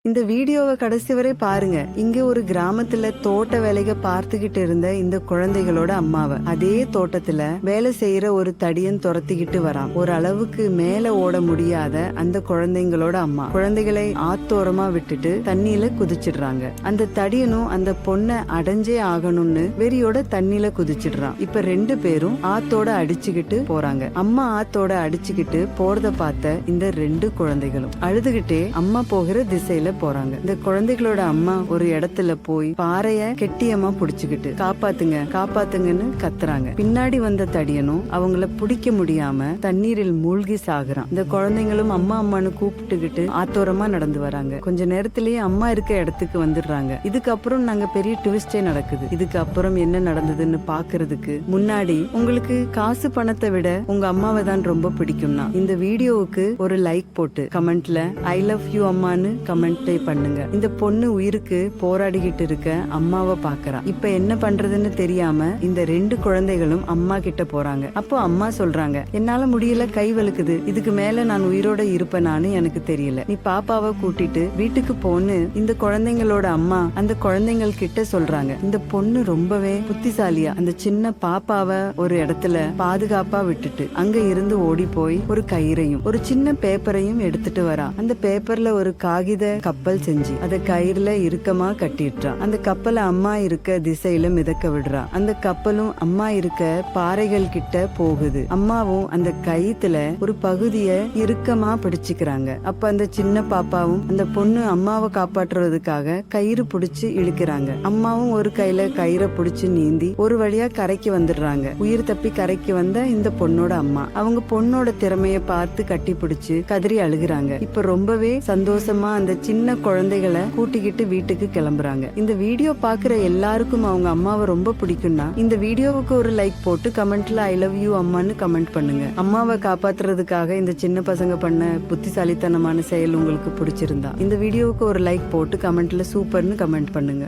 இந்த வீடியோவை கடைசி வரை பாருங்க. இங்க ஒரு கிராமத்துல தோட்ட வேலைக பார்த்துக்கிட்டு இருந்த இந்த குழந்தைகளோட அம்மாவை அதே தோட்டத்துல வேலை செய்யற ஒரு தடியன் துரத்திக்கிட்டு வரான். ஒரு அளவுக்கு மேல ஓட முடியாத அந்த குழந்தைங்களோட அம்மா குழந்தைகளை ஆத்தோரமா விட்டுட்டு தண்ணியில குதிச்சிடுறாங்க. அந்த தடியனும் அந்த பொண்ணை அடைஞ்சே ஆகணும்னு வெறியோட தண்ணியில குதிச்சிடுறான். இப்ப ரெண்டு பேரும் ஆத்தோட அடிச்சுக்கிட்டு போறாங்க. அம்மா ஆத்தோட அடிச்சுக்கிட்டு போறத பார்த்த இந்த ரெண்டு குழந்தைகளும் அழுதுகிட்டே அம்மா போகிற திசையில போறாங்க. இந்த குழந்தைகளோட அம்மா ஒரு இடத்துல போய் பாறைய கெட்டியமா புடிச்சுக்கிட்டு காப்பாத்துங்க காப்பாத்துங்கன்னு கத்துறாங்க. பின்னாடி வந்த தடியனும் அவங்கள பிடிக்க முடியாம தண்ணீரில் மூழ்கி சாகுறான். இந்த குழந்தைங்களும் அம்மா அம்மான்னு கூப்பிட்டுக்கிட்டு ஆத்தோரமா நடந்து வராங்க. கொஞ்ச நேரத்திலேயே அம்மா இருக்க இடத்துக்கு வந்துடுறாங்க. இதுக்கப்புறம் நாங்க பெரிய ட்விஸ்டே நடக்குது. இதுக்கப்புறம் என்ன நடந்ததுன்னு பாக்குறதுக்கு முன்னாடி உங்களுக்கு காசு பணத்தை விட உங்க அம்மாவை தான் ரொம்ப பிடிக்கும்னா இந்த வீடியோவுக்கு ஒரு லைக் போட்டு கமெண்ட்ல ஐ லவ் யூ அம்மான்னு கமெண்ட் பண்ணுங்க. இந்த பொண்ணு உயிருக்கு போராடிக்கிட்டு இருக்க அம்மாவை பாக்குறா. இப்ப என்ன பண்றதுன்னு தெரியாம இந்த ரெண்டு குழந்தைகளும் அம்மா கிட்ட போறாங்க. அப்போ அம்மா சொல்றாங்க, என்னால முடியல, கை வலுக்குது, இதுக்கு மேல நான் உயிரோட இருப்பேனான்னு எனக்கு தெரியல, நீ பாப்பாவை கூட்டிட்டு வீட்டுக்கு போன்னு இந்த குழந்தைங்களோட அம்மா அந்த குழந்தைகள் கிட்ட சொல்றாங்க. இந்த பொண்ணு ரொம்பவே புத்திசாலியா அந்த சின்ன பாப்பாவை ஒரு இடத்துல பாதுகாப்பா விட்டுட்டு அங்க இருந்து ஓடி போய் ஒரு கயிறையும் ஒரு சின்ன பேப்பரையும் எடுத்துட்டு வரா. அந்த பேப்பர்ல ஒரு காகித கப்பல் செஞ்சு அத கயிறுல இறுக்கமா கட்டிடுறான். அந்த கப்பலை அம்மா இருக்க திசையில மிதக்க விடுறா. அந்த கப்பலும் அம்மா இருக்க பாறைகள் கிட்ட போகுது. அம்மாவும் அந்த கயித்துல ஒரு பகுதிய இறுக்கமா பிடிச்சுக்கிறாங்க. அப்ப அந்த சின்ன பாப்பாவும் அந்த பொண்ணு அம்மாவை காப்பாற்றுறதுக்காக கயிறு பிடிச்சு இழுக்கிறாங்க. அம்மாவும் ஒரு கையில கயிறை பிடிச்சு நீந்தி ஒரு வழியா கரைக்கு வந்துடுறாங்க. உயிர் தப்பி கரைக்கு வந்த இந்த பொண்ணோட அம்மா அவங்க பொண்ணோட திறமைய பார்த்து கட்டி பிடிச்சு கதறி அழுகுறாங்க. இப்ப ரொம்பவே சந்தோஷமா அந்த சின்ன குழந்தைகளை கூட்டிக்கிட்டு வீட்டுக்கு கிளம்புறாங்க. இந்த வீடியோ பாக்குற எல்லாருக்கும் அவங்க அம்மாவை ரொம்ப பிடிக்கும்னா இந்த வீடியோவுக்கு ஒரு லைக் போட்டு கமெண்ட்ல ஐ லவ் யூ அம்மான்னு கமெண்ட் பண்ணுங்க. அம்மாவை காப்பாத்துறதுக்காக இந்த சின்ன பசங்க பண்ண புத்திசாலித்தனமான செயல் உங்களுக்கு பிடிச்சிருந்தா இந்த வீடியோவுக்கு ஒரு லைக் போட்டு கமெண்ட்ல சூப்பர்னு கமெண்ட் பண்ணுங்க.